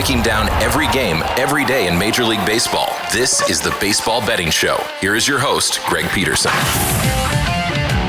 breaking down every game, every day in Major League Baseball. This is the Baseball Betting Show. Here is your host, Greg Peterson.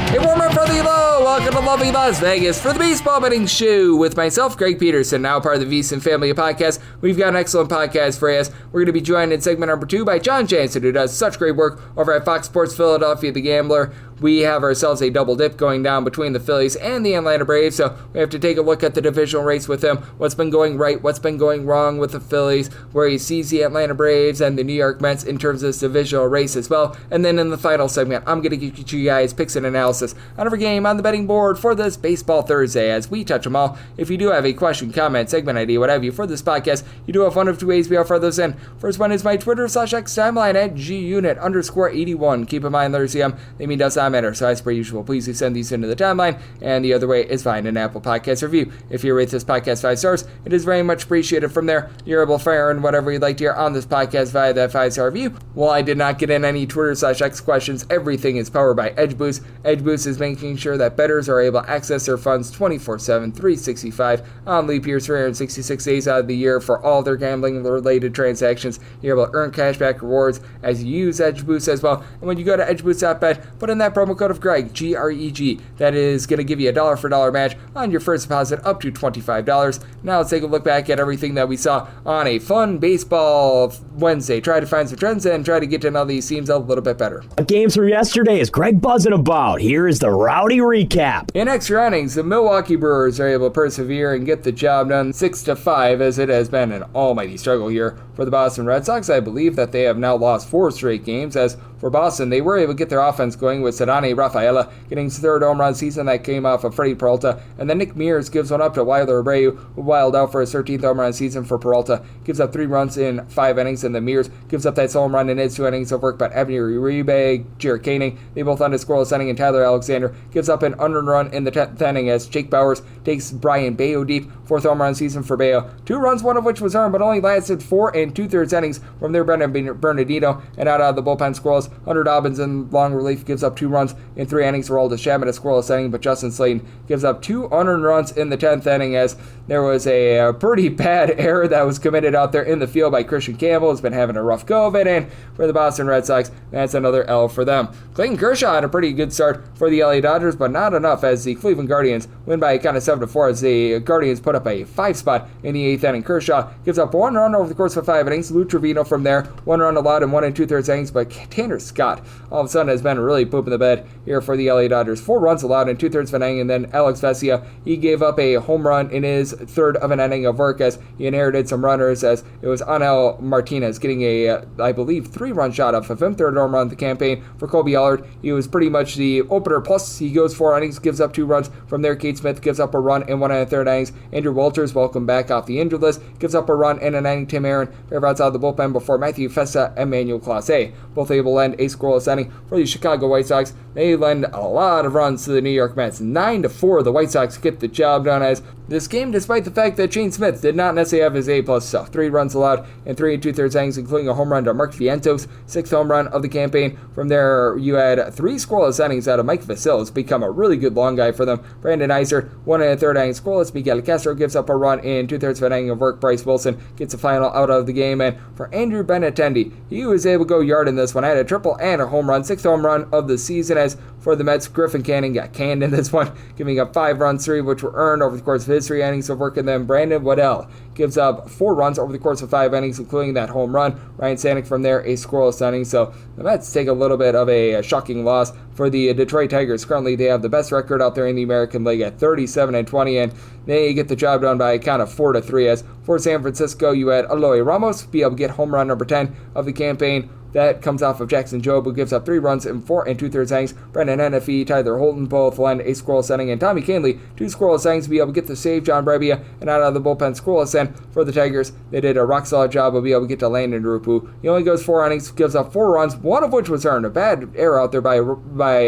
Hey, warmer from the low. Welcome to lovely Las Vegas for the Baseball Betting Show with myself, Greg Peterson, now part of the VSiN family of podcasts. We've got an excellent podcast for you. We're going to be joined in segment number 2 by Jon Jansen, who does such great work over at Fox Sports Philadelphia, The Gambler. We have ourselves a double dip going down between the Phillies and the Atlanta Braves, so we have to take a look at the divisional race with him. What's been going right, what's been going wrong with the Phillies, where he sees the Atlanta Braves and the New York Mets in terms of this divisional race as well. And then in the final segment, I'm going to give you guys picks and analysis on every game on the betting board for this Baseball Thursday as we touch them all. If you do have a question, comment, segment idea, what have you for this podcast, you do have one of two ways we offer those in. First one is my Twitter/X timeline at gunit_81. Keep in mind, letters CM, they mean does not matter. So as per usual, please do send these into the timeline, and the other way is find an Apple Podcast review. If you rate this podcast 5 stars, it is very much appreciated. From there, you're able to fire in whatever you'd like to hear on this podcast via that 5-star review. While I did not get in any Twitter/X questions, everything is powered by Edge Boost. Edge Boost is making sure that bettors are able to access their funds 24/7, 365 on leap years, 366 days out of the year for all their gambling-related transactions. You're able to earn cashback rewards as you use Edge Boost as well. And when you go to edgeboost.bet, put in that promo code of Greg, G-R-E-G. That is going to give you a $1 match on your first deposit up to $25. Now let's take a look back at everything that we saw on a fun baseball Wednesday. Try to find some trends and try to get to know these teams a little bit better. Games from yesterday is Greg buzzing about. Here is the rowdy recap. In extra innings, the Milwaukee Brewers are able to persevere and get the job done 6-5, as it has been an almighty struggle here for the Boston Red Sox. I believe that they have now lost 4 straight games, as for Boston, they were able to get their offense going with Ceddanne Rafaela getting his 3rd home run season. That came off of Freddie Peralta. And then Nick Mears gives one up to Wilder Abreu, who wiled out for his 13th home run season for Peralta. Gives up 3 runs in 5 innings, and then Mears gives up that solo home run in his 2 innings of work. But Ebony Uribe, Jared Koenig, they both on a scoreless inning, and Tyler Alexander gives up an unearned run in the 10th inning as Jake Bauers takes Brian Bayo deep. 4th home run season for Bayo. 2 runs, one of which was earned, but only lasted 4 2/3 innings from their Brendan Bernardino. And out of the bullpen scoreless, Hunter Dobbins in long relief gives up 2 runs in 3 innings. Aroldis Chapman a scoreless inning, but Justin Slayton gives up 2 unearned runs in the 10th inning as there was a pretty bad error that was committed out there in the field by Christian Campbell, who's been having a rough go of it, and for the Boston Red Sox, that's another L for them. Clayton Kershaw had a pretty good start for the LA Dodgers, but not enough as the Cleveland Guardians win by a count of 7-4 as the Guardians put up a 5 spot in the 8th inning. Kershaw gives up 1 run over the course of 5 innings. Lou Trevino from there, 1 run allowed in 1 2/3 innings, but Tanner Scott all of a sudden has been really pooping the bed here for the LA Dodgers. 4 runs allowed in 2/3 of an inning, and then Alex Vesia, he gave up a home run in his 3rd of an inning of work as he inherited some runners, as it was Anel Martinez getting a, I believe, 3-run shot off of him. 3rd home run of the campaign for Colby Allard. He was pretty much the opener, plus he goes 4 innings, gives up 2 runs. From there, Cade Smith gives up a run in 1 1/3 innings. Andrew Walters, welcome back off the injured list, gives up a run in an inning. Tim Aaron, fair outside the bullpen before Matthew Festa and Manuel Clase, both able to end a scoreless inning for the Chicago White Sox. They lend a lot of runs to the New York Mets. 9-4, the White Sox get the job done as this game, despite the fact that Shane Smith did not necessarily have his A-plus stuff. 3 runs allowed in 3 2/3 innings, including a home run to Mark Vientos, 6th home run of the campaign. From there, you had 3 scoreless innings out of Mike Vasil, who's become a really good long guy for them. Brandon Iser, 1 1/3 innings scoreless. Miguel Castro gives up a run in 2/3 of an inning of work. Bryce Wilson gets a final out of the game. And for Andrew Benintendi, he was able to go yard in this one. Had a triple and a home run, 6th home run of the season. As for the Mets, Griffin Canning got canned in this one, giving up 5 runs, 3 which were earned over the course of his 3 innings of work. And then Brandon Waddell gives up 4 runs over the course of 5 innings, including that home run. Ryan Stanek from there, a scoreless inning. So the Mets take a little bit of a shocking loss for the Detroit Tigers. Currently, they have the best record out there in the American League at 37-20, and they get the job done by a count of 4-3. As for San Francisco, you had Eloy Ramos be able to get home run number 10 of the campaign. That comes off of Jackson Jobe, who gives up 3 runs in 4 2/3 innings. Brendan Hennefy, Tyler Holton both lend a scoreless inning, and Tommy Canley, 2 scoreless innings to be able to get the save. John Brebbia, and out of the bullpen scoreless. And for the Tigers, they did a rock-solid job of being able to get to Landon Rupu. He only goes 4 innings, gives up 4 runs, 1 of which was earned. A bad error out there by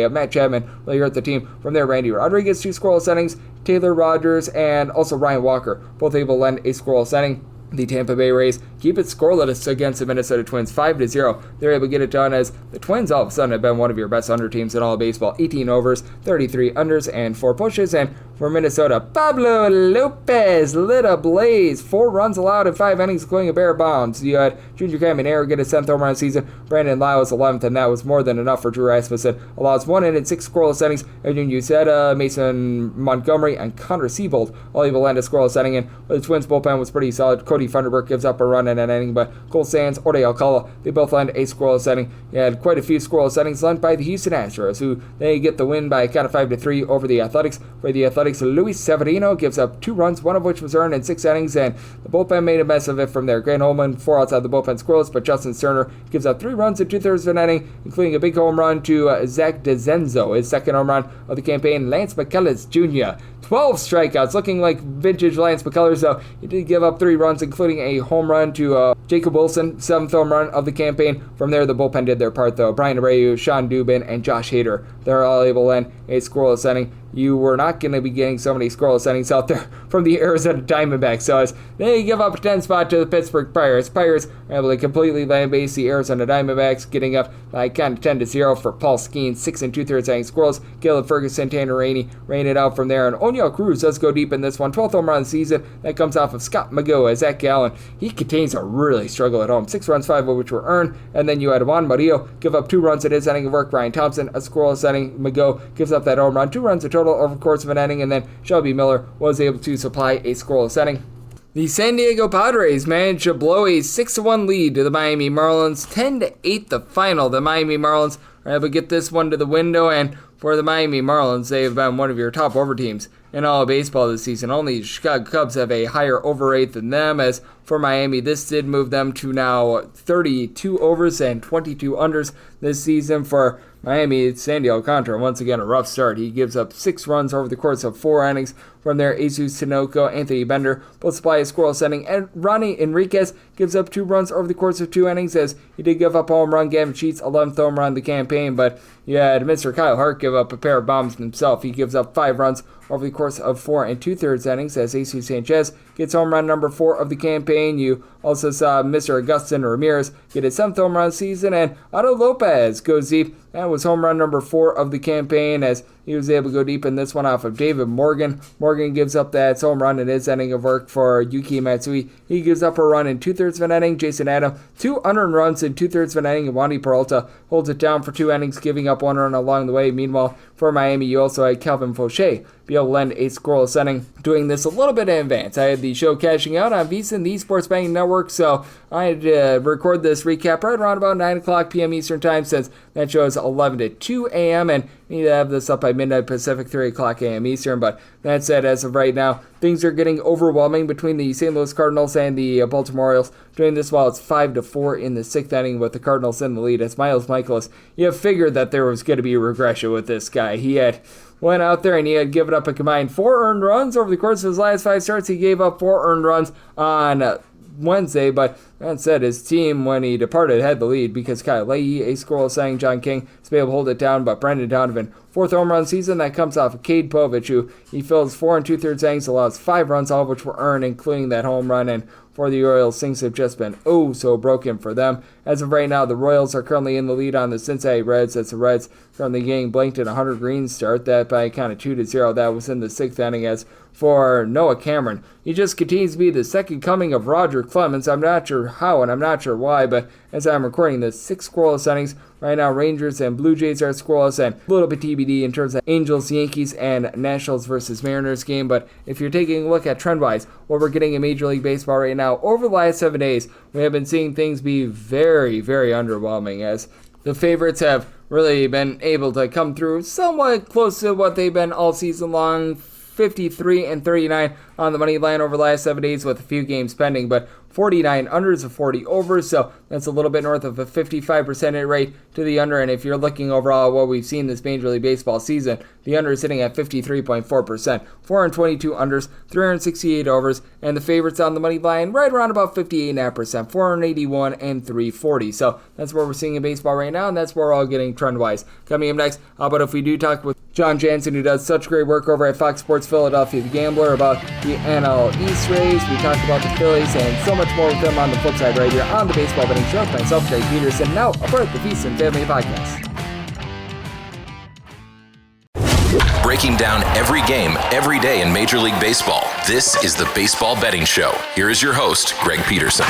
Matt Chapman really hurt the team. From there, Randy Rodriguez, 2 scoreless innings. Taylor Rogers and also Ryan Walker, both able to lend a scoreless inning. The Tampa Bay Rays keep it scoreless against the Minnesota Twins 5-0. They're able to get it done as the Twins all of a sudden have been one of your best under teams in all of baseball. 18 overs, 33 unders, and 4 pushes. And for Minnesota, Pablo Lopez lit a blaze. 4 runs allowed in 5 innings, including a pair of bombs. You had Junior Caminero get his 7th home run of the season. Brandon Lyle's 11th, and that was more than enough for Drew Rasmussen. Allows 1 inning, 6 scoreless innings. Edwin Uceta, Mason Montgomery, and Connor Siebold all able to land a scoreless inning. And the Twins bullpen was pretty solid. Cody Funderburk gives up a run in an inning, but Cole Sands, Orde Alcala, they both land a scoreless inning. You had quite a few scoreless innings lent by the Houston Astros, who they get the win by a count of 5-3 over the Athletics. For the Athletics, Luis Severino gives up 2 runs, 1 of which was earned in 6 innings, and the bullpen made a mess of it from there. Grant Holman, 4 outside the bullpen scoreless, but Justin Sterner gives up 3 runs in 2/3 of an inning, including a big home run to Zach DeZenzo, his 2nd home run of the campaign. Lance McCullers Jr., 12 strikeouts, looking like vintage Lance McCullers, though he did give up 3 runs, including a home run to Jacob Wilson, 7th home run of the campaign. From there, the bullpen did their part, though. Brian Abreu, Sean Dubin, and Josh Hader, they're all able to end a scoreless inning. You were not going to be getting so many scoreless innings out there from the Arizona Diamondbacks. So as they give up a 10 spot to the Pittsburgh Pirates, Pirates are able to completely land-base the Arizona Diamondbacks, getting up by count of 10-0 for Paul Skeens, 6 2/3 innings scoreless. Caleb Ferguson, Tanner Rainey ran it out from there, and Oneil Cruz does go deep in this one. 12th home run of the season. That comes off of Scott Magoa. Zach Gallen, he continues to really struggle at home. 6 runs, 5 of which were earned, and then you had Juan Murillo give up 2 runs in his inning of work. Ryan Thompson, a scoreless inning. Magoa gives up that home run. 2 runs in total over the course of an inning, and then Shelby Miller was able to supply a scoreless inning. The San Diego Padres managed to blow a 6-1 lead to the Miami Marlins. 10-8 the final. The Miami Marlins are able to get this one to the window, and for the Miami Marlins, they have been one of your top over teams in all of baseball this season. Only the Chicago Cubs have a higher over rate than them, as for Miami, this did move them to now 32 overs and 22 unders this season. For Miami, Sandy Alcantara, once again a rough start. He gives up 6 runs over the course of 4 innings. From there, Jesus Tinoco, Anthony Bender both supply a scoreless inning, and Ronnie Enriquez gives up 2 runs over the course of 2 innings, as he did give up a home run. Gavin Sheets, 11th home run of the campaign, but you had Mr. Kyle Hart give up a pair of bombs himself. He gives up 5 runs over the course of 4 2/3 innings, as Jesus Sanchez gets home run number 4 of the campaign. You also saw Mr. Agustin Ramirez get his 7th home run of the season, and Otto Lopez goes deep. That was home run number 4 of the campaign, as he was able to go deep in this one off of David Morgan. Morgan gives up that home run in his inning of work. For Yuki Matsui, he gives up a run in 2/3 of an inning. Jason Adam, 2 unearned runs in 2/3 of an inning, and Wandy Peralta holds it down for 2 innings, giving up 1 run along the way. Meanwhile, for Miami, you also had Calvin Fauché be able to lend a scoreless inning. Doing this a little bit in advance, I had the show cashing out on VSiN, the Sports Betting Network, so I had to record this recap right around about 9 o'clock p.m. Eastern Time, since that show is 11 to 2 a.m., and I need to have this up by midnight Pacific, 3 o'clock a.m. Eastern. But that said, as of right now, things are getting overwhelming between the St. Louis Cardinals and the Baltimore Orioles. Doing this while it's 5-4 in the 6th inning with the Cardinals in the lead. As Miles Michaelis, you have figured that there was going to be a regression with this guy. He had went out there and he had given up a combined 4 earned runs over the course of his last 5 starts. He gave up 4 earned runs on Wednesday, but that said, his team, when he departed, had the lead because Kyle Leahy, a scoreless inning, John King, is able to hold it down, but Brendan Donovan, 4th home run season, that comes off of Cade Povich, who he fills 4 2/3 innings, allows 5 runs, all of which were earned, including that home run, and for the Orioles, things have just been so broken for them. As of right now, the Royals are currently in the lead on the Cincinnati Reds, as the Reds currently getting blanked in a Hunter Green start, that by a count of 2-0, that was in the 6th inning. As for Noah Cameron, he just continues to be the second coming of Roger Clemens. I'm not sure how and I'm not sure why, but as I'm recording this, 6 scoreless innings. Right now, Rangers and Blue Jays are scoreless, and a little bit TBD in terms of Angels, Yankees, and Nationals versus Mariners game. But if you're taking a look at trend-wise, what we're getting in Major League Baseball right now, over the last 7 days, we have been seeing things be very underwhelming, as the favorites have really been able to come through somewhat close to what they've been all season long. 53-39 on the money line over the last 7 days with a few games pending, but 49 unders of 40 overs, so that's a little bit north of a 55% hit rate to the under. And if you're looking overall at what we've seen this Major League Baseball season, the under is sitting at 53.4%, 422 unders, 368 overs, and the favorites on the money line right around about 58.5%, 481 and 340. So that's what we're seeing in baseball right now, and that's where we're all getting trend-wise. Coming up next, how about if we do talk with Jon Jansen, who does such great work over at Fox Sports Philadelphia, the Gambler, about the NL East race. We talk about the Phillies and so much much more with them on the flip side right here on the Baseball Betting Show with myself, Greg Peterson, now a part of the Feast and Family Podcast. Breaking down every game, every day in Major League Baseball. This is the Baseball Betting Show. Here is your host, Greg Peterson.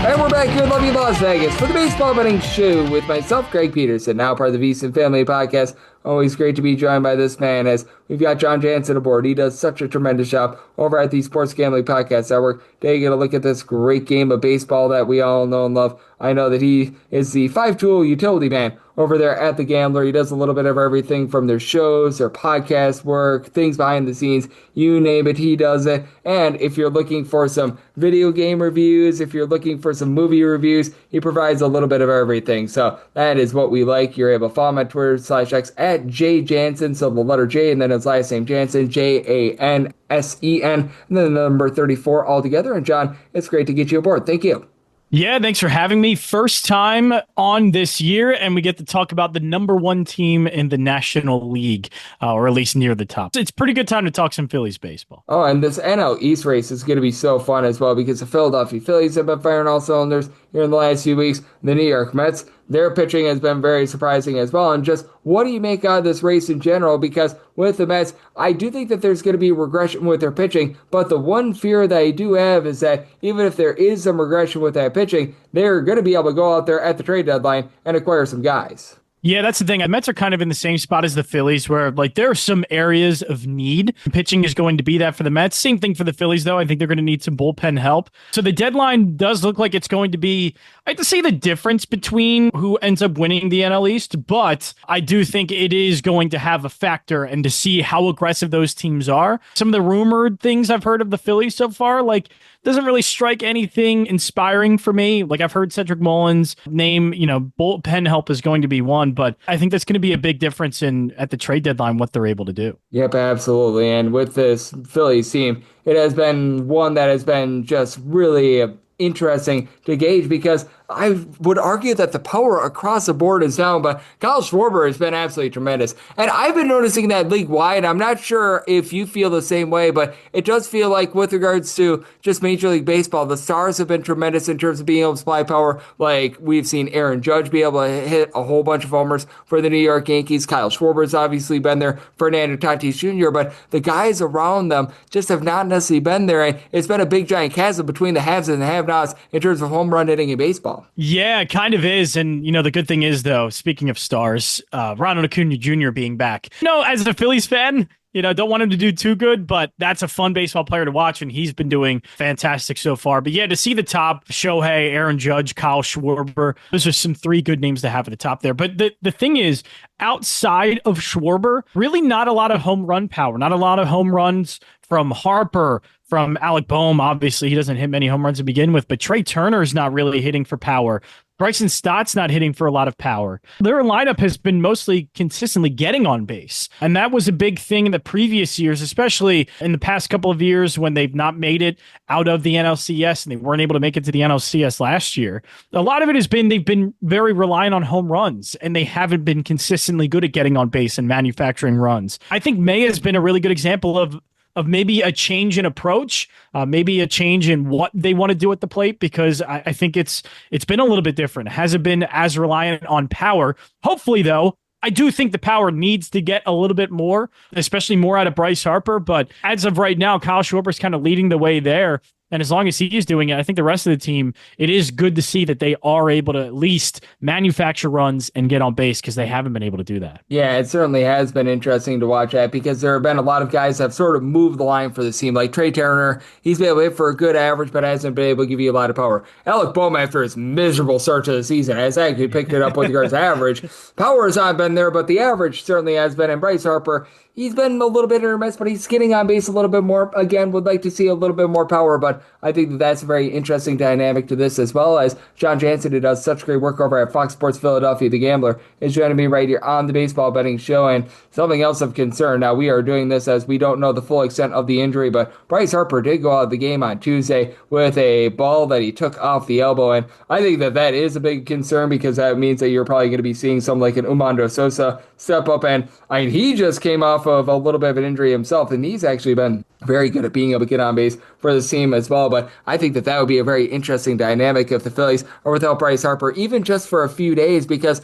And we're back here in lovely Las Vegas for the Baseball Betting Show with myself, Greg Peterson, now part of the Feast and Family Podcast. Always great to be joined by this man as we've got Jon Jansen aboard. He does such a tremendous job over at the Sports Gambling Podcast Network. Taking a look at this great game of baseball that we all know and love. I know that he is the five-tool utility man over there at The Gambler. He does a little bit of everything from their shows, their podcast work, things behind the scenes, you name it, he does it. And if you're looking for some video game reviews, if you're looking for some movie reviews, he provides a little bit of everything. So that is what we like. You're able to follow him on Twitter/X at JJansen, so the letter J and then his last name Jansen, Jansen, and then the number 34 altogether. And Jon, it's great to get you aboard. Thank you. Yeah, thanks for having me. First time on this year, and we get to talk about the number one team in the National League, or at least near the top. It's a pretty good time to talk some Phillies baseball. Oh, and this NL East race is going to be so fun as well because the Philadelphia Phillies have been firing all cylinders here in the last few weeks. The New York Mets, their pitching has been very surprising as well. And just what do you make out of this race in general? Because with the Mets, I do think that there's going to be regression with their pitching. But the one fear that I do have is that even if there is some regression with that pitching, they're going to be able to go out there at the trade deadline and acquire some guys. Yeah, that's the thing. The Mets are kind of in the same spot as the Phillies where there are some areas of need. Pitching is going to be that for the Mets. Same thing for the Phillies, though. I think they're going to need some bullpen help. So the deadline does look like it's going to be, I have to say, the difference between who ends up winning the NL East, but I do think it is going to have a factor and to see how aggressive those teams are. Some of the rumored things I've heard of the Phillies so far, doesn't really strike anything inspiring for me. I've heard Cedric Mullins name, bullpen help is going to be one, but I think that's going to be a big difference at the trade deadline, what they're able to do. Yep, absolutely. And with this Phillies team, it has been one that has been just really interesting to gauge because I would argue that the power across the board is down, but Kyle Schwarber has been absolutely tremendous. And I've been noticing that league-wide. I'm not sure if you feel the same way, but it does feel like with regards to just Major League Baseball, the Stars have been tremendous in terms of being able to supply power. We've seen Aaron Judge be able to hit a whole bunch of homers for the New York Yankees. Kyle Schwarber's obviously been there. Fernando Tatis Jr., but the guys around them just have not necessarily been there. And it's been a big giant chasm between the haves and the have-nots in terms of home run hitting in baseball. Yeah, it kind of is. And, the good thing is, though, speaking of stars, Ronald Acuna Jr. being back. As a Phillies fan, don't want him to do too good, but that's a fun baseball player to watch, and he's been doing fantastic so far. But yeah, to see the top, Shohei, Aaron Judge, Kyle Schwarber, those are some three good names to have at the top there. But the thing is, outside of Schwarber, really not a lot of home run power, not a lot of home runs from Harper, from Alec Boehm. Obviously, he doesn't hit many home runs to begin with, but Trey Turner's not really hitting for power. Bryson Stott's not hitting for a lot of power. Their lineup has been mostly consistently getting on base. And that was a big thing in the previous years, especially in the past couple of years when they've not made it out of the NLCS and they weren't able to make it to the NLCS last year. A lot of it has been they've been very reliant on home runs and they haven't been consistently good at getting on base and manufacturing runs. I think May has been a really good example of maybe a change in approach, maybe a change in what they want to do at the plate, because I think it's been a little bit different. It hasn't been as reliant on power. Hopefully, though, I do think the power needs to get a little bit more, especially more out of Bryce Harper. But as of right now, Kyle Schwarber's kind of leading the way there. And as long as he is doing it, I think the rest of the team, it is good to see that they are able to at least manufacture runs and get on base because they haven't been able to do that. Yeah, it certainly has been interesting to watch that because there have been a lot of guys that have sort of moved the line for the team, like Trey Turner. He's been able to hit for a good average, but hasn't been able to give you a lot of power. Alec Boehm, after his miserable start to the season, has actually picked it up with regards to average. Power has not been there, but the average certainly has been. And Bryce Harper, he's been a little bit hit or miss, but he's getting on base a little bit more. Again, would like to see a little bit more power, but I think that that's a very interesting dynamic to this, as well as Jon Jansen, who does such great work over at Fox Sports Philadelphia, The Gambler, is joining me right here on the Baseball Betting Show. And something else of concern, now we are doing this as we don't know the full extent of the injury, but Bryce Harper did go out of the game on Tuesday with a ball that he took off the elbow, and I think that that is a big concern because that means that you're probably going to be seeing someone like an Umando Sosa step up, and I mean, he just came off of a little bit of an injury himself, and he's actually been very good at being able to get on base for this team as well. But I think that that would be a very interesting dynamic if the Phillies are without Bryce Harper, even just for a few days, because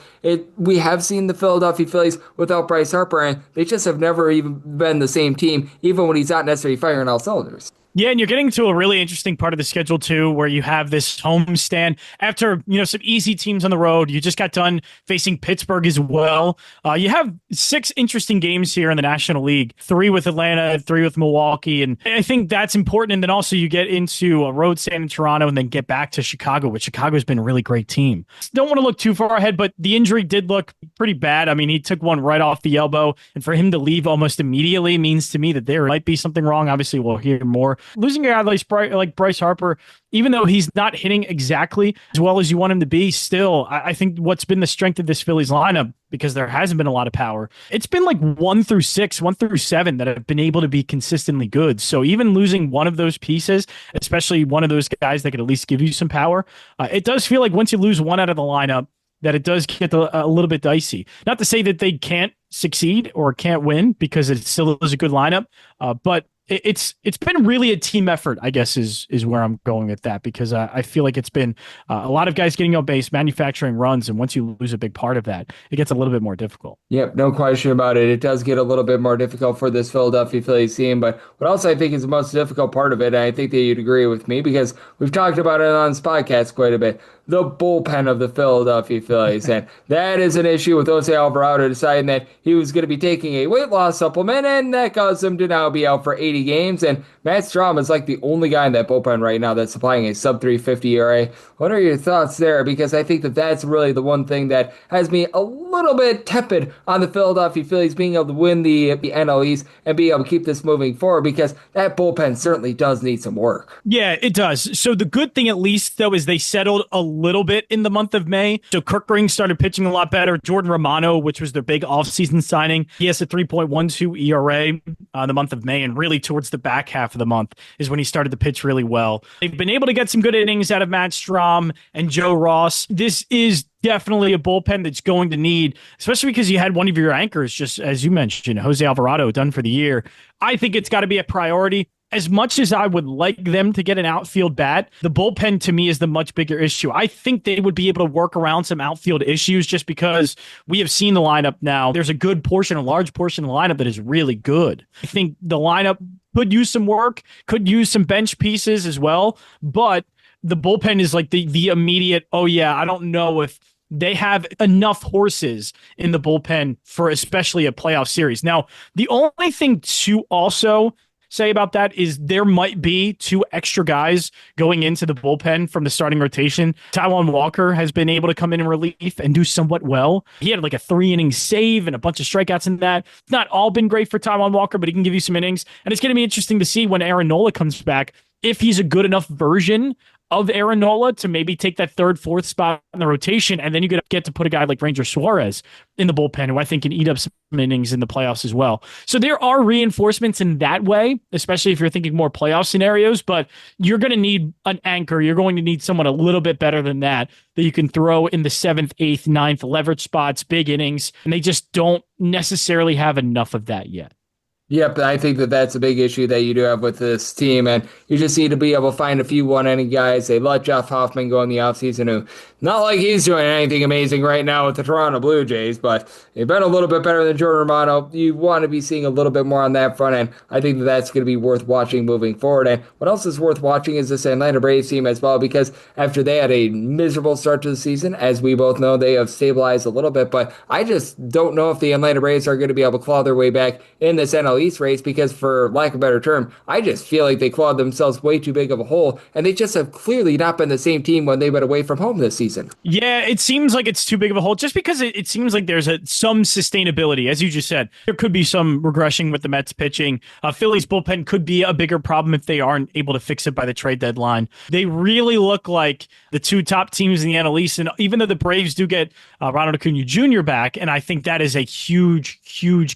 we have seen the Philadelphia Phillies without Bryce Harper, and they just have never even been the same team, even when he's not necessarily firing all cylinders. Yeah, and you're getting to a really interesting part of the schedule too, where you have this homestand after some easy teams on the road. You just got done facing Pittsburgh as well. You have 6 interesting games here in the National League: 3 with Atlanta, 3 with Milwaukee, and I think that's important. And then also you get into a road stand in Toronto, and then get back to Chicago, which Chicago's been a really great team. Don't want to look too far ahead, but the injury did look pretty bad. I mean, he took one right off the elbow, and for him to leave almost immediately means to me that there might be something wrong. Obviously, we'll hear more. Losing a guy like Bryce Harper, even though he's not hitting exactly as well as you want him to be, still, I think what's been the strength of this Phillies lineup, because there hasn't been a lot of power, it's been like 1 through 6, 1 through 7 that have been able to be consistently good. So even losing one of those pieces, especially one of those guys that could at least give you some power, it does feel like once you lose one out of the lineup, that it does get a little bit dicey. Not to say that they can't succeed or can't win, because it still is a good lineup, but it's been really a team effort, I guess, is where I'm going with that, because I feel like it's been a lot of guys getting on base, manufacturing runs, and once you lose a big part of that, it gets a little bit more difficult. Yep, no question about it. It does get a little bit more difficult for this Philadelphia Phillies team, but what else I think is the most difficult part of it, and I think that you'd agree with me, because we've talked about it on this podcast quite a bit, the bullpen of the Philadelphia Phillies. And that is an issue with Jose Alvarado deciding that he was going to be taking a weight loss supplement, and that caused him to now be out for 80 games. And Matt Strahm is like the only guy in that bullpen right now that's supplying a sub 350 ERA. What are your thoughts there? Because I think that that's really the one thing that has me a little bit tepid on the Philadelphia Phillies being able to win the NL East and being able to keep this moving forward, because that bullpen certainly does need some work. Yeah, it does. So the good thing, at least, though, is they settled a little bit in the month of May. So Kirkring started pitching a lot better. Jordan Romano, which was their big offseason signing, he has a 3.12 ERA the month of May, and really towards the back half of the month is when he started to pitch really well. They've been able to get some good innings out of Matt Strahm and Joe Ross. This is definitely a bullpen that's going to need, especially because you had one of your anchors, just as you mentioned, Jose Alvarado, done for the year. I think it's got to be a priority. As much as I would like them to get an outfield bat, the bullpen to me is the much bigger issue. I think they would be able to work around some outfield issues, just because we have seen the lineup now. There's a large portion of the lineup that is really good. I think the lineup could use some work, could use some bench pieces as well, but the bullpen is like the immediate, oh yeah, I don't know if they have enough horses in the bullpen for especially a playoff series. Now, the only thing to also say about that is there might be 2 extra guys going into the bullpen from the starting rotation. Taijuan Walker has been able to come in relief and do somewhat well. He had like a 3-inning save and a bunch of strikeouts in that. It's not all been great for Taijuan Walker, but he can give you some innings. And it's going to be interesting to see when Aaron Nola comes back, if he's a good enough version of Aaron Nola to maybe take that 3rd, 4th spot in the rotation. And then you get to put a guy like Ranger Suarez in the bullpen, who I think can eat up some innings in the playoffs as well. So there are reinforcements in that way, especially if you're thinking more playoff scenarios, but you're going to need an anchor. You're going to need someone a little bit better than that you can throw in the 7th, 8th, 9th leverage spots, big innings. And they just don't necessarily have enough of that yet. Yep, I think that that's a big issue that you do have with this team, and you just need to be able to find a few one-inning guys. They let Jeff Hoffman go in the offseason, who, not like he's doing anything amazing right now with the Toronto Blue Jays, but they've been a little bit better than Jordan Romano. You want to be seeing a little bit more on that front end. I think that that's going to be worth watching moving forward. And what else is worth watching is this Atlanta Braves team as well, because after they had a miserable start to the season, as we both know, they have stabilized a little bit, but I just don't know if the Atlanta Braves are going to be able to claw their way back in this NL East race, because for lack of a better term, I just feel like they clawed themselves way too big of a hole, and they just have clearly not been the same team when they've been away from home this season. Yeah, it seems like it's too big of a hole, just because it seems like there's some sustainability. As you just said, there could be some regression with the Mets pitching. Phillies bullpen could be a bigger problem if they aren't able to fix it by the trade deadline. They really look like the 2 top teams in the NL East, and even though the Braves do get Ronald Acuna Jr. back, and I think that is a huge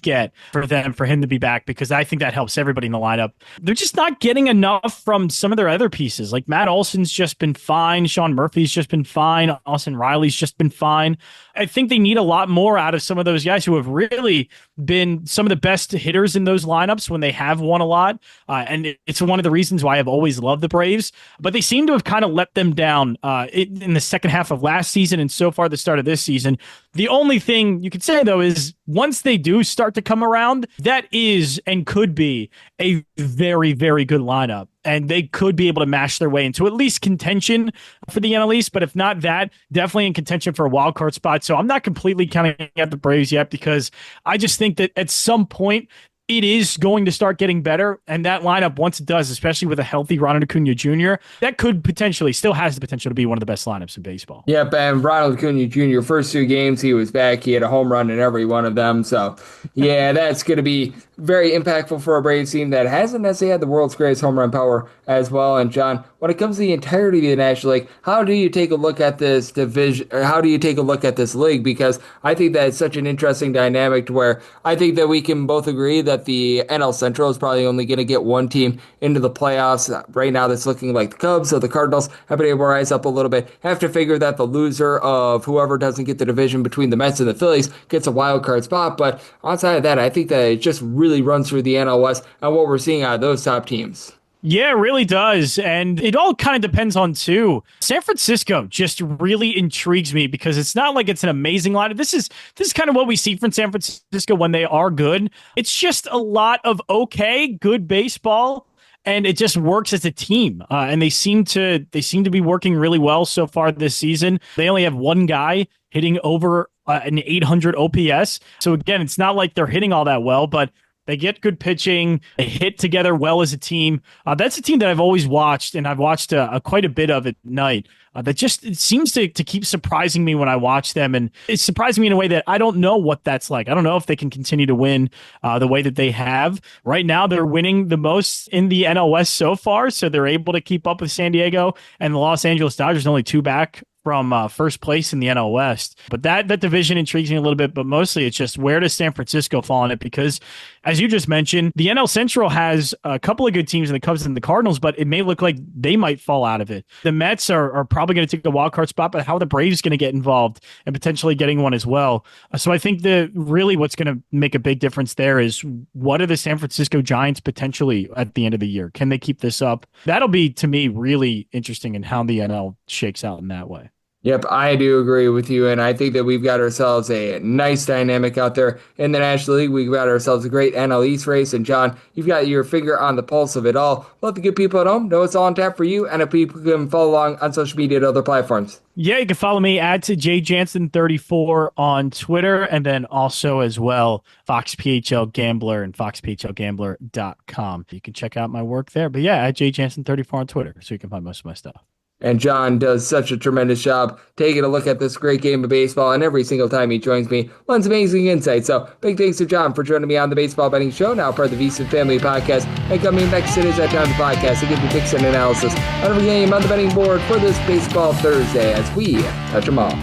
get for them, for him to be back back because I think that helps everybody in the lineup. They're just not getting enough from some of their other pieces. Like Matt Olson's just been fine. Sean Murphy's just been fine. Austin Riley's just been fine. I think they need a lot more out of some of those guys who have really been some of the best hitters in those lineups when they have won a lot. And it's one of the reasons why I've always loved the Braves. But they seem to have kind of let them down in the second half of last season and so far the start of this season. The only thing you could say, though, is once they do start to come around, that is and could be a very, very good lineup. And they could be able to mash their way into at least contention for the NL East. But if not that, definitely in contention for a wild card spot. So I'm not completely counting out the Braves yet because I just think that at some point, it is going to start getting better. And that lineup, once it does, especially with a healthy Ronald Acuna Jr., that could potentially, still has the potential to be one of the best lineups in baseball. Yep, and Ronald Acuna Jr., first 2 games he was back, he had a home run in every one of them. So, yeah, that's going to be very impactful for a Braves team that hasn't necessarily had the world's greatest home run power as well. And John, when it comes to the entirety of the National League, how do you take a look at this division, or how do you take a look at this league? Because I think that it's such an interesting dynamic to where I think that we can both agree that the NL Central is probably only going to get one team into the playoffs. Right now, that's looking like the Cubs, so the Cardinals have been able to rise up a little bit. Have to figure that the loser of whoever doesn't get the division between the Mets and the Phillies gets a wild card spot. But outside of that, I think that it just really runs through the NL West and what we're seeing out of those top teams. Yeah, it really does. And it all kind of depends on, too. San Francisco just really intrigues me because it's not like it's an amazing lineup. This is kind of what we see from San Francisco when they are good. It's just a lot of okay, good baseball, and it just works as a team. And they seem to be working really well so far this season. They only have one guy hitting over an 800 OPS. So again, it's not like they're hitting all that well, but they get good pitching. They hit together well as a team. That's a team that I've always watched, and I've watched quite a bit of at night. That just it seems to keep surprising me when I watch them, and it's surprising me in a way that I don't know what that's like. I don't know if they can continue to win the way that they have. Right now, they're winning the most in the NL West so far, so they're able to keep up with San Diego and the Los Angeles Dodgers, only 2 back from first place in the NL West. But that division intrigues me a little bit, but mostly it's just where does San Francisco fall in it? Because as you just mentioned, the NL Central has a couple of good teams in the Cubs and the Cardinals, but it may look like they might fall out of it. The Mets are probably going to take a wild card spot, but how are the Braves going to get involved and potentially getting one as well? So I think really what's going to make a big difference there is what are the San Francisco Giants potentially at the end of the year? Can they keep this up? That'll be, to me, really interesting in how the NL shakes out in that way. Yep, I do agree with you, and I think that we've got ourselves a nice dynamic out there in the National League. We've got ourselves a great NL East race, and John, you've got your finger on the pulse of it all. Let the good people at home know it's all on tap for you, and if people can follow along on social media and other platforms. Yeah, you can follow me at JJansen34 on Twitter, and then also as well, Fox PHL Gambler and foxphlgambler.com. You can check out my work there, but yeah, at JJansen34 on Twitter, so you can find most of my stuff. And John does such a tremendous job taking a look at this great game of baseball, and every single time he joins me, lends amazing insight. So big thanks to John for joining me on the Baseball Betting Show, now part of the VSiN Family Podcast. And coming next, it is that time of the podcast to give you picks and analysis on every game on the betting board for this Baseball Thursday as we touch them all.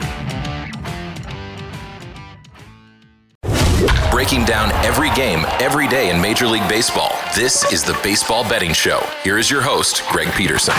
Breaking down every game, every day in Major League Baseball. This is the Baseball Betting Show. Here is your host, Greg Peterson.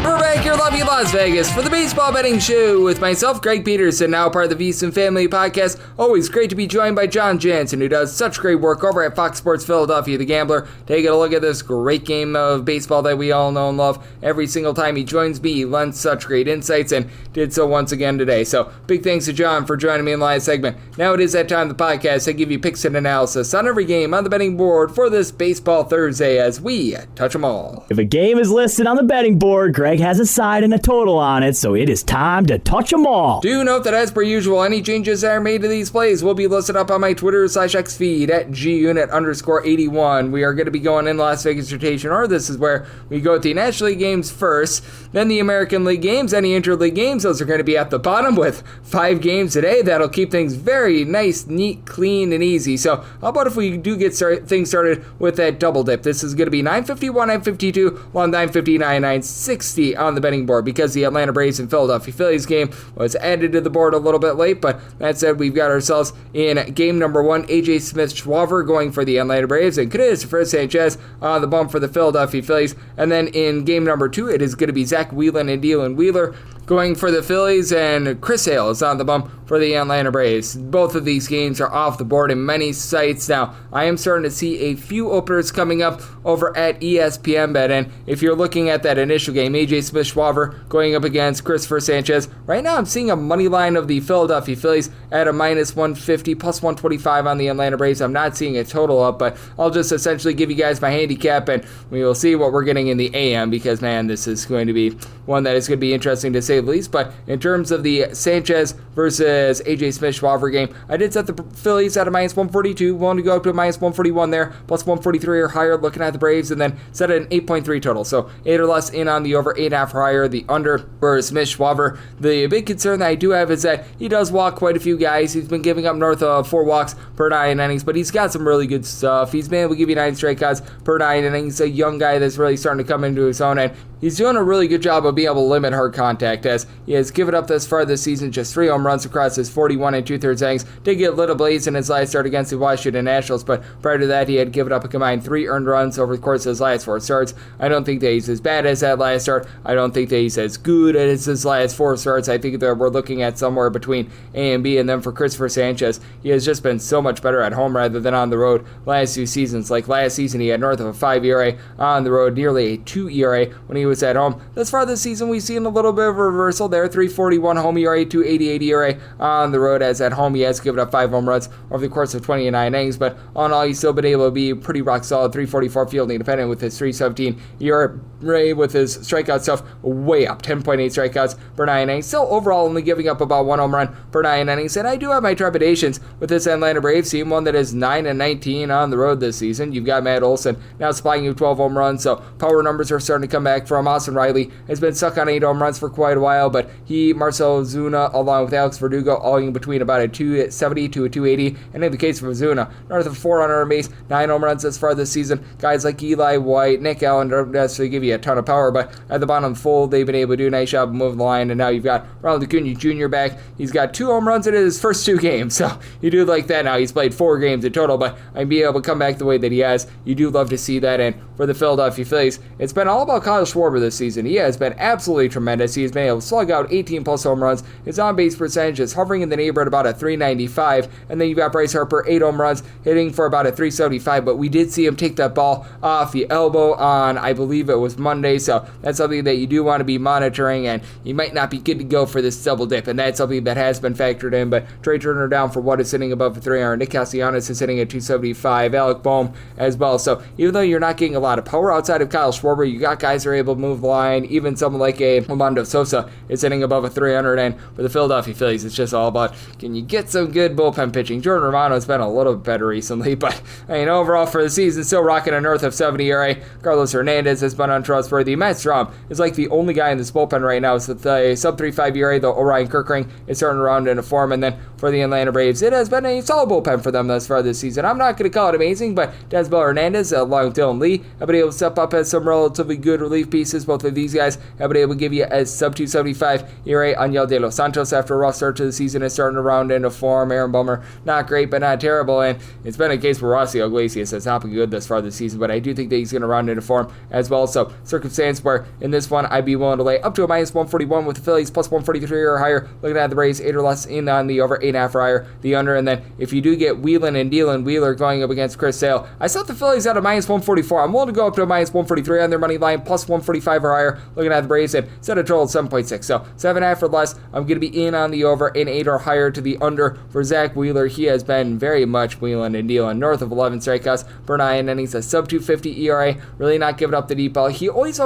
We're back here, lovely Las Vegas, for the Baseball Betting Show with myself, Greg Peterson, now part of the VSiN Family Podcast. Always great to be joined by Jon Jansen, who does such great work over at Fox Sports Philadelphia, the Gambler. Taking a look at this great game of baseball that we all know and love. Every single time he joins me, he lends such great insights, and did so once again today. So big thanks to John for joining me in the live segment. Now it is that time of the podcast to give you picks and analysis on every game on the betting board for this Baseball Thursday as we touch them all. If a game is listed on the betting board, Greg has a side and a total on it, so it is time to touch them all. Do note that as per usual, any changes that are made to these plays will be listed up on my Twitter/X feed at gunit_81. We are going to be going in Las Vegas rotation, or this is where we go with the National League games first, then the American League games, any interleague games. Those are going to be at the bottom with 5 games today. That'll keep things very nice, neat, clean, and easy. So how about if we do get things started with that double dip? This is going to be 951, 952, 959, 960 on on the betting board because the Atlanta Braves and Philadelphia Phillies game was added to the board a little bit late. But that said, we've got ourselves in game number 1, A.J. Smith-Schwaber going for the Atlanta Braves and Christopher Sanchez on the bump for the Philadelphia Phillies. And then in game number 2, it is going to be Zach Whelan and Dylan Wheeler going for the Phillies, and Chris Hale is on the bump for the Atlanta Braves. Both of these games are off the board in many sites. Now, I am starting to see a few openers coming up over at ESPN Bet, and if you're looking at that initial game, A.J. Smith-Schwaber going up against Christopher Sanchez, right now I'm seeing a money line of the Philadelphia Phillies at a minus 150, plus 125 on the Atlanta Braves. I'm not seeing a total up, but I'll just essentially give you guys my handicap, and we will see what we're getting in the AM, because, man, this is going to be one that is going to be interesting to say the least. But in terms of the Sanchez versus A.J. Smith-Schwaber game, I did set the Phillies at a minus 142, willing to go up to a minus 141 there, plus 143 or higher, looking at the Braves, and then set an 8.3 total. So 8 or less in on the over, 8.5 or higher, the under for Smith-Schwaber. The big concern that I do have is that he does walk quite a few guys. He's been giving up north of 4 walks per 9 innings, but he's got some really good stuff. He's been able to give you 9 strikeouts per 9 innings. He's a young guy that's really starting to come into his own, and he's doing a really good job of being able to limit hard contact, as he has given up thus far this season just 3 home runs across his 41 2/3 innings. Did get a little blaze in his last start against the Washington Nationals, but prior to that, he had given up a combined 3 earned runs over the course of his last 4 starts. I don't think that he's as bad as that last start. I don't think that he's as good as his last 4 starts. I think that we're looking at somewhere between A and B. And then for Christopher Sanchez, he has just been so much better at home rather than on the road last 2 seasons. Like last season, he had north of a 5 ERA on the road, nearly a 2 ERA when he was at home. Thus far this season, we've seen a little bit of a reversal there. 3.41 home ERA, 2.88 ERA on the road, as at home he has given up 5 home runs over the course of 29 innings. But on all, he's still been able to be pretty rock solid. 3.44 fielding independent with his 3.17 ERA, with his strikeout stuff way up, 10.8 strikeouts per 9 innings. Still overall only giving up about 1 home run per 9 innings. And I do have my trepidations with this Atlanta Braves team, one that is 9-19 on the road this season. You've got Matt Olson now supplying you 12 home runs, so power numbers are starting to come back from Austin Riley. Has been stuck on 8 home runs for quite a while, but he, Marcell Ozuna, along with Alex Verdugo, all in between about a 270 to a 280. And in the case of Ozuna, north of 400 on base, 9 home runs as far this season. Guys like Eli White, Nick Allen don't necessarily give you a ton of power, but at the bottom of the fold, they've been able to do a nice job of moving the line. And now you've got Ronald Acuna Jr. back. He's got 2 home runs in his first 2 games, so you do like that. Now he's played 4 games in total, but I'm being able to come back the way that he has. You do love to see that. And for the Philadelphia Phillies, it's been all about Kyle Schwarber this season. He has been absolutely tremendous. He has been able to slug out 18 plus home runs. His on-base percentage is hovering in the neighborhood about a 395. And then you've got Bryce Harper, 8 home runs, hitting for about a 375. But we did see him take that ball off the elbow on, I believe it was Monday. So that's something that you do want to be monitoring, and you might not be good to go for this double dip. And that's something that has been factored in. But Trey Turner down for what is sitting above the 300. Nick Castellanos is sitting at 275. Alec Boehm as well. So even though you're not getting a lot of power outside of Kyle Schwarber, you got guys that are able to move the line. Even someone like a Armando Sosa is hitting above a 300. And for the Philadelphia Phillies, it's just all about, can you get some good bullpen pitching? Jordan Romano has been a little bit better recently, but I mean, overall for the season, still rocking a north of 70 ERA. Carlos Hernandez has been untrustworthy. Matt Strahm is like the only guy in this bullpen right now with a sub 3.5 ERA, though Orion Kirkring is starting around into form. And then for the Atlanta Braves, it has been a solid bullpen for them thus far this season. I'm not going to call it amazing, but Desmond Hernandez, along with Dylan Lee, have been able to step up as some relatively good relief pieces. Both of these guys have been able to give you a sub 2.75 ERA. Angel De Los Santos, after a rough start to the season, is starting to round into form. Aaron Bummer, not great, but not terrible. And it's been a case where Rossi Iglesias has not been good thus far this season, but I do think that he's going to round into form as well. So, circumstance where in this one, I'd be willing to lay up to a minus 141 with the Phillies, plus 143 or higher. Looking at the Braves, 8 or less in on the over, 8.5 or higher, the under. And then if you do get Whelan and Dylan Wheeler going up against Chris Sale, I set the Phillies at a minus 144. I'm willing to go up to a minus 143 on their money line, plus 145 or higher. Looking at the Braves, and set a total of 7.6. So, 7.5 or less, I'm going to be in on the over, in 8 or higher to the under for Zach Wheeler. He has been very much Whelan and Dylan, north of 11 strikeouts per 9 innings, a sub 250 ERA, really not giving up the deep ball. He always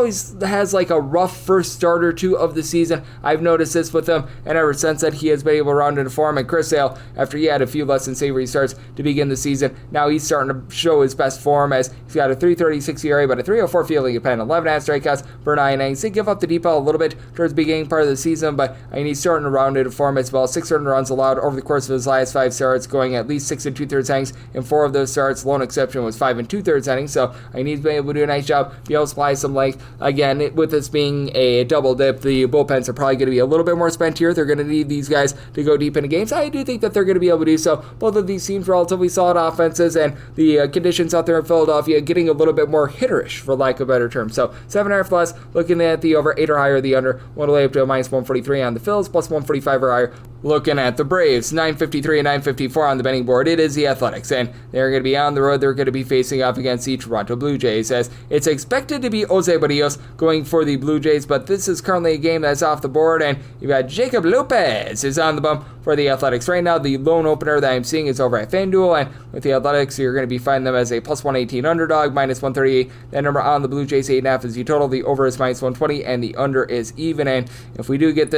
has like a rough first start or two of the season. I've noticed this with him, and ever since that, he has been able to round into form. And Chris Sale, after he had a few less than savory starts to begin the season, now he's starting to show his best form, as he's got a 3.36 ERA, but a 3.04 fielding independent, 11.5 strikeouts per 9 innings. They give up the deep ball a little bit towards the beginning part of the season, but he's starting to round into form as well. 6 earned runs allowed over the course of his last 5 starts, going at least 6 2/3 innings in 4 of those starts. Lone exception was 5 2/3 innings, so he's been able to do a nice job, be able to supply some length. Again, with this being a double dip, the bullpens are probably going to be a little bit more spent here. They're going to need these guys to go deep into games. I do think that they're going to be able to do so. Both of these teams relatively solid offenses, and the conditions out there in Philadelphia getting a little bit more hitterish, for lack of a better term. So 7.5 less, looking at the over, 8 or higher, the under, one lay up to a minus 143 on the Phillies, plus 145 or higher. Looking at the Braves, 953 and 954 on the betting board. It is the Athletics, and they're going to be on the road. They're going to be facing off against the Toronto Blue Jays, as it's expected to be Jose Barrios going for the Blue Jays, but this is currently a game that's off the board, and you've got Jacob Lopez is on the bump for the Athletics. Right now, the lone opener that I'm seeing is over at FanDuel, and with the Athletics, you're going to be finding them as a plus 118 underdog, minus 138. That number on the Blue Jays, 8.5 is the total. The over is minus 120, and the under is even. And if we do get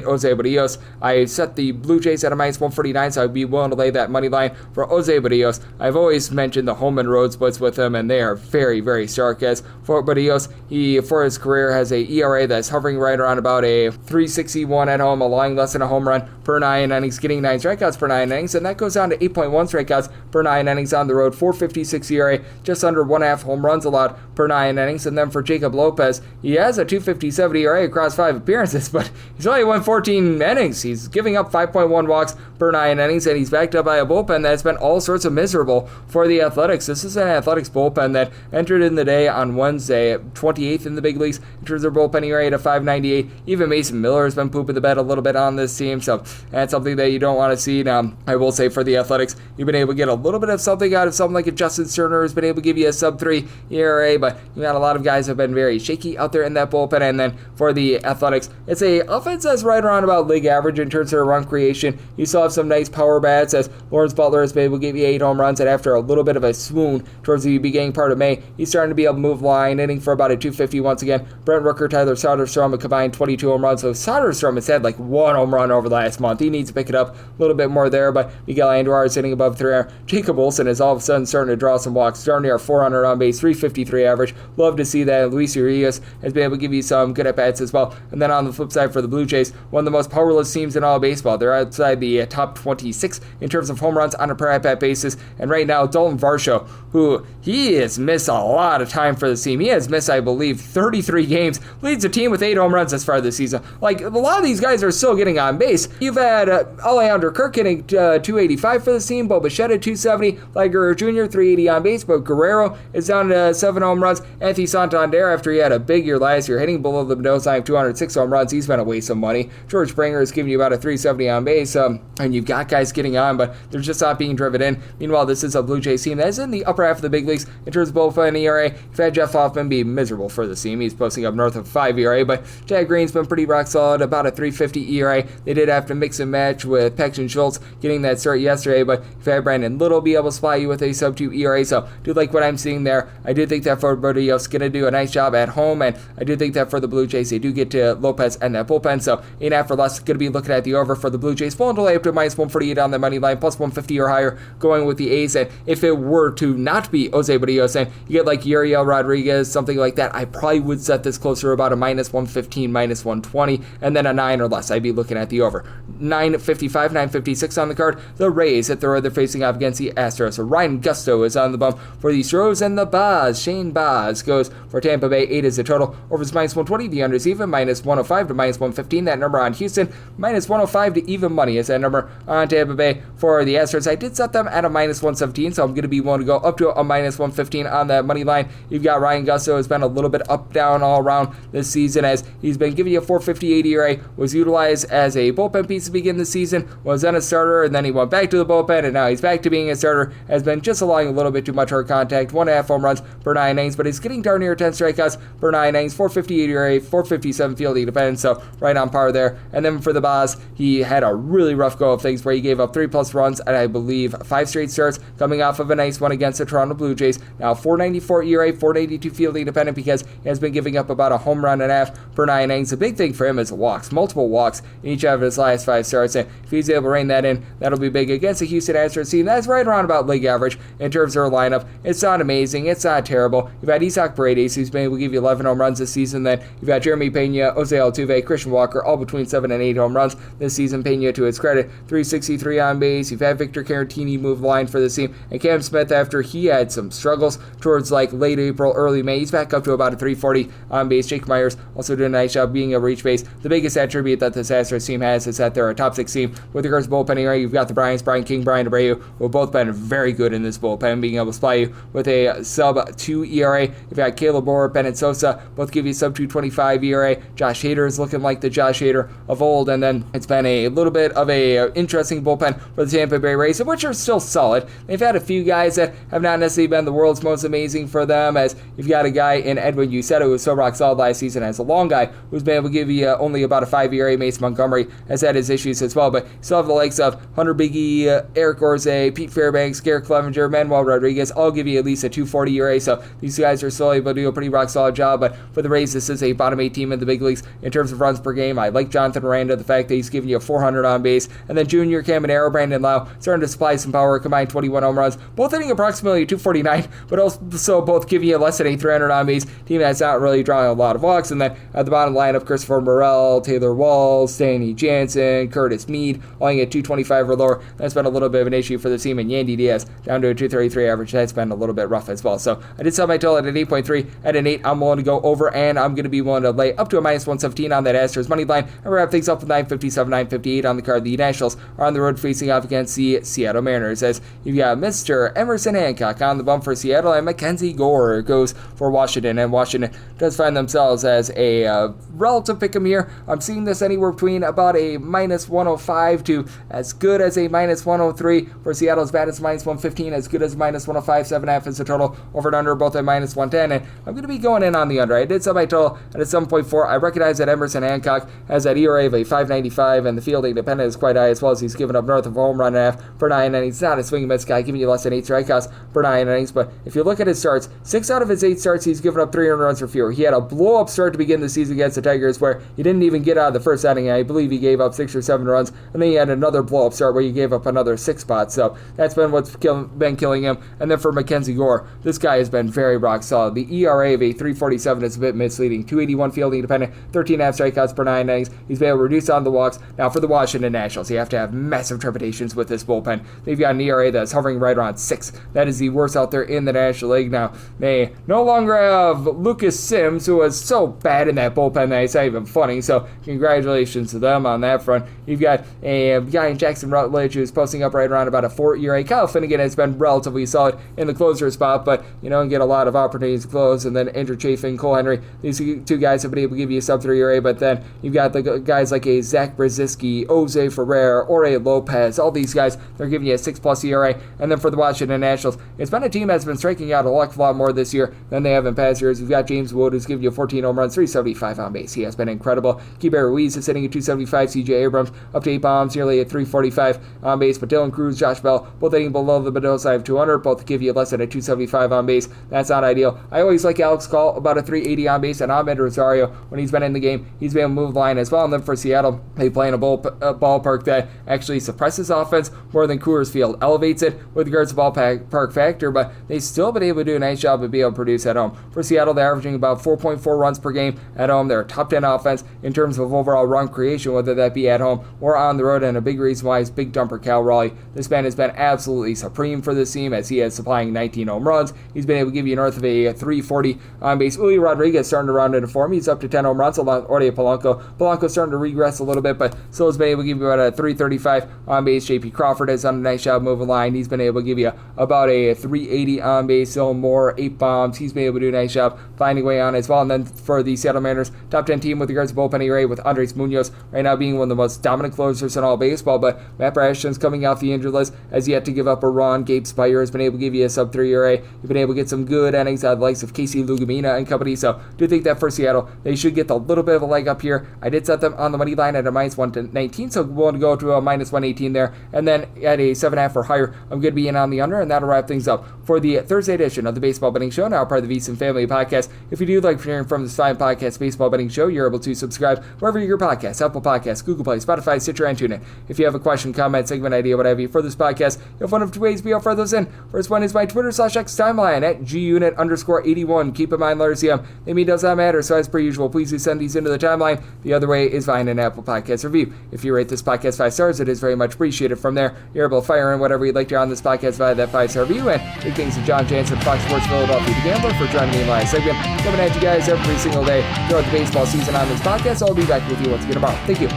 Jose Barrios, I set the Blue Jays at a minus 149, so I'd be willing to lay that money line for Jose Barrios. I've always mentioned the home and road splits with him, and they are very, very stark. As for Barrios, he, for his career, has a ERA that's hovering right around about a 3.61 at home, allowing less than a home run per 9 innings, getting 9 strikeouts per 9 innings, and that goes down to 8.1 strikeouts per 9 innings on the road, 4.56 ERA, just under 1.5 home runs allowed per 9 innings. And then for Jacob Lopez, he has a 2.57 ERA across 5 appearances, but he's only won 14 innings. He's giving up 5.1 walks per 9 innings, and he's backed up by a bullpen that's been all sorts of miserable for the Athletics. This is an Athletics bullpen that entered in the day on Wednesday, 28th in the big leagues in terms of bullpen ERA to 5.98. Even Mason Miller has been pooping the bed a little bit on this team, so that's something that you don't want to see. Now, I will say for the Athletics, you've been able to get a little bit of something out of something like a Justin Sterner who's been able to give you a sub-3 ERA, but you got a lot of guys who have been very shaky out there in that bullpen. And then for the Athletics, it's a offense that's right around about league average in terms of run creation. You still have some nice power bats, as Lawrence Butler has been able to give you 8 home runs, and after a little bit of a swoon towards the beginning part of May, he's starting to be able to move line, hitting for about a 250 once again. Brent Rooker, Tyler Soderstrom, a combined 22 home runs, so Soderstrom has had like 1 home run over the last month. He needs to pick it up a little bit more there, but Miguel Andujar is hitting above 300. Jacob Olsen is all of a sudden starting to draw some walks, starting near 400 on base, 353 average. Love to see that. Luis Urias has been able to give you some good at-bats as well. And then on the flip side for the Blue Jays, one of the most powerless teams in all of baseball. They're outside the top 26 in terms of home runs on a per at-bat basis. And right now, Dalton Varsho, who he has missed a lot of time for the team. He has missed, I believe, 33 games. Leads the team with 8 home runs as far this season. Like, a lot of these guys are still getting on base. You've had Alejandro Kirk hitting 285 for the team, Bo Bichette at 270, Vlad Guerrero Jr. 380 on base, but Guerrero is down to 7 home runs. Anthony Santander, after he had a big year last year, hitting below the nose line of 206 home runs, he's been a waste of money. George Springer is giving you about a 370 on base, and you've got guys getting on, but they're just not being driven in. Meanwhile, this is a Blue Jays team that is in the upper half of the big leagues in terms of bullpen ERA. You've had Jeff Hoffman be miserable for the team. He's posting up north of 5 ERA, but Chad Green's been pretty rock solid, about a 350 ERA. They did have to mix and match with Paxton Schultz getting that start yesterday, but you've had Brandon Little be able to supply you with a sub-2 ERA, so I do like what I'm seeing there. I do think that for Barrios is going to do a nice job at home, and I do think that for the Blue Jays, they do get to Lopez and that bullpen, so 8.5 or less, going to be looking at the over for the Blue Jays. Full to lay up to minus 148 on the money line, plus 150 or higher, going with the A's. And if it were to not be Jose Barrios, and you get like Uriel Rodriguez, something like that, I probably would set this closer about a minus 115, minus 120, and then a 9 or less. I'd be looking at the over. 9.55, 9.56 on the card. The Rays at the road, they're facing off against the Astros. So Ryan Gusto is on the bump for the Astros, and the Baz, Shane Baz, goes for Tampa Bay. 8 is the total. Over is minus 120. The under is even, minus 105 to minus 115. That number on Houston, minus 105 to even money is that number on Tampa Bay for the Astros. I did set them at a minus 117, so I'm going to be willing to go up to a minus 115 on that money line. You've got Ryan Gusto, has been a little bit up, down all around this season, as he's been giving you a 4.58 ERA, was utilized as a bullpen piece to begin the season, was then a starter, and then he went back to the bullpen, and now he's back to being a starter. Has been just allowing a little bit too much hard contact, 1.5 home runs per 9 innings, but he's getting darn near 10 strikeouts per 9 innings, 4.58 ERA, 4.57 fielding dependence, so right on par there. And then for the boss, he had a really rough go of things where he gave up 3+ runs and I believe 5 straight starts, coming off of a nice one against the Toronto Blue Jays. Now 4.94 ERA, 4.82 fielding dependent because he has been giving up about a home run and a half per 9 innings. The big thing for him is walks, multiple walks in each of his last 5 starts, and if he's able to rein that in, that'll be big against the Houston Astros team. That's right around about league average in terms of their lineup. It's not amazing, it's not terrible. You've got Isaac Paredes, who's been able to give you 11 home runs this season. Then you've got Jeremy Pena, Jose Altuve, Christian Walker, all between 7 and 8 home runs this season. Pena, to his credit, 363 on base. You've had Victor Caratini move the line for the team, and Cam Smith, after he had some struggles towards like late April, early May, he's back up to about a 340 on base. Jake Myers also doing a nice job being able to reach base. The biggest attribute that this Astros team has is that they're a top 6 team with regards to bullpen ERA. You've got the Bryants, Brian King, Brian Abreu, who have both been very good in this bullpen, being able to supply you with a sub-2 ERA. You've got Caleb Bohr, Bennett Sosa, both give you sub-225 ERA. Josh Hader is looking like the Josh Hader of old, and then it's been a little bit of a interesting bullpen for the Tampa Bay Rays, which are still solid. They've had a few guys that have not necessarily been the world's most amazing for them, as you've got a guy in Edwin Uceta who was so rock solid last season as a long guy who's been able to give you only about a 5 ERA. Mason Montgomery has had his issues as well, but still have the likes of Hunter Biggie, Eric Orze, Pete Fairbanks, Garrett Clevenger, Manuel Rodriguez, all give you at least a 240 ERA, so these guys are still able to do a pretty rock solid job. But for the Rays, this is a bottom 8 team in the big leagues in terms of runs per game. I like Jonathan Miranda, the fact that he's giving you a 400 on base, and then Junior Caminero, Brandon Lau starting to supply some power, combined 21 home runs, both hitting approximately 249, but also both giving you less than a 300 on base. Team that's not really drawing a lot of walks. And then at the bottom lineup, Christopher Morel, Taylor Walls, Danny Jansen, Curtis Mead, all at 225 or lower. That's been a little bit of an issue for the team, and Yandy Diaz down to a 233 average. That's been a little bit rough as well. So I did sell my total at an 8.3. At an 8, I'm willing to go over, and I'm going to be willing to lay up to a -117 on that Astros money line. And wrap things up with 957, 958 on the card. The Nationals are on the road facing off against the Seattle Mariners, as you've got Mr. Emerson Hancock on the bump for Seattle, and Mackenzie Gore goes for Washington. And Washington does find themselves as a relative pick 'em here. I'm seeing this anywhere between about a -105 to as good as a -103. For Seattle's bad as -115, as good as -105. 7.5 is the total. Over and under both at -110, and I'm going to be going in on the under. I did sell my total at a 7.4. I recognize that Emerson Hancock has that ERA of a 5.95, and the fielding dependent is quite high as well, as he's given up north of a home run and a half per 9 innings. He's not a swing and miss guy, giving you less than 8 strikeouts per 9 innings, but if you look at his starts, 6 out of his 8 starts, he's given up 300 runs or fewer. He had a blow-up start to begin the season against the Tigers where he didn't even get out of the first inning. I believe he gave up 6 or 7 runs, and then he had another blow-up start where he gave up another 6 spots, so that's been what's been killing him. And then for Mackenzie Gore, this guy has been very rock solid. The ERA of a 3.47 is a bit misleading. 281 fielding dependent, 13.5 strikeouts per 9 innings. He's been able to reduce on the walks. Now for the Washington Nationals, you have to have massive trepidations with this bullpen. They've got an ERA that's hovering right around 6. That is the worst out there in the National League. Now, they no longer have Lucas Sims, who was so bad in that bullpen that it's not even funny, so congratulations to them on that front. You've got a guy in Jackson Rutledge who's posting up right around about a 4 ERA. Kyle Finnegan has been relatively solid in the closer spot, but get a lot of opportunities to close. And then Andrew Chafin, Cole Henry, these 2 guys have been able to give you a sub-3 ERA, but then you've got the guys like a Zach Brzezinski, Jose Ferrer, Ore Lopez, all these guys, they're giving you a 6+ ERA. And then for the Washington Nationals, it's been a team that's been striking out a lot more this year than they have in past years. We've got James Wood, who's giving you 14 home runs, 375 on base. He has been incredible. Keibert Ruiz is sitting at 275. CJ Abrams up to 8 bombs, nearly at 345 on base. But Dylan Cruz, Josh Bell, both hitting below the middle side of 200, both give you less than a 275 on base. That's not ideal. I always like Alex Call, about a 380 on base, and Ahmed Rosario, when he's been in the game, he's been able to move the line as well. And then for Seattle, they play in a ballpark that actually suppresses offense more than Coors Field elevates it with regards to ballpark factor, but they've still been able to do a nice job of being able to produce at home. For Seattle, they're averaging about 4.4 runs per game at home. They're a top 10 offense in terms of overall run creation, whether that be at home or on the road, and a big reason why is big dumper Cal Raleigh. This man has been absolutely supreme for this team, as he is supplying 19 home runs. He's been able to give you north of a 340 on base. Julio Rodriguez starting to round into form. He's up to 10 home runs along Orde Polanco. Polanco's starting to regress a little bit, but still has been able to give you about a 335 on base. JP Crawford has done a nice job moving line. He's been able to give you about a 380 on base. So more 8 bombs. He's been able to do a nice job finding a way on as well. And then for the Seattle Mariners, top 10 team with regards to bullpen ERA, with Andres Munoz right now being one of the most dominant closers in all baseball. But Matt Brashton's coming off the injured list, has yet to give up a run. Gabe Spire has been able to give you a sub-3 ERA. You've been able to get some good innings out of the likes of Casey Lugumina and company. So I do think that for Seattle, they should get a little bit of a leg up here. I did set them on the money line line at a -119, so we'll go to a -118 there. And then at a 7.5 or higher, I'm going to be in on the under, and that'll wrap things up for the Thursday edition of the Baseball Betting Show, now part of the VSiN Family Podcast. If you do like hearing from this fine podcast, Baseball Betting Show, you're able to subscribe wherever you get your podcasts, Apple Podcasts, Google Play, Spotify, Stitcher, and TuneIn. If you have a question, comment, segment idea, what have you for this podcast, you have one of two ways we offer those in. First one is my Twitter/X timeline at gunit_81. Keep in mind, letters they mean does not matter, so as per usual, please do send these into the timeline. The other way is via an Apple Podcast review. If you rate this podcast 5 stars, it is very much appreciated. From there, you're able to fire in whatever you'd like to hear on this podcast via that 5-star review. And big thanks to Jon Jansen, Fox Sports Philadelphia, the Gambler, for joining me in my segment. Coming at you guys every single day throughout the baseball season on this podcast. I'll be back with you once again tomorrow. Thank you.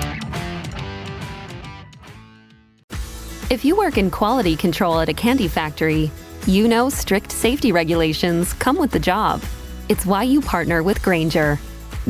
If you work in quality control at a candy factory, you know strict safety regulations come with the job. It's why you partner with Grainger.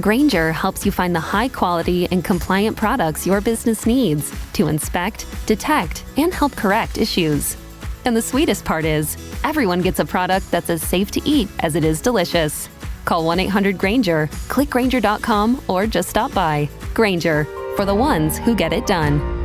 Grainger helps you find the high-quality and compliant products your business needs to inspect, detect, and help correct issues. And the sweetest part is, everyone gets a product that's as safe to eat as it is delicious. Call 1-800-GRAINGER, click Grainger.com, or just stop by. Grainger, for the ones who get it done.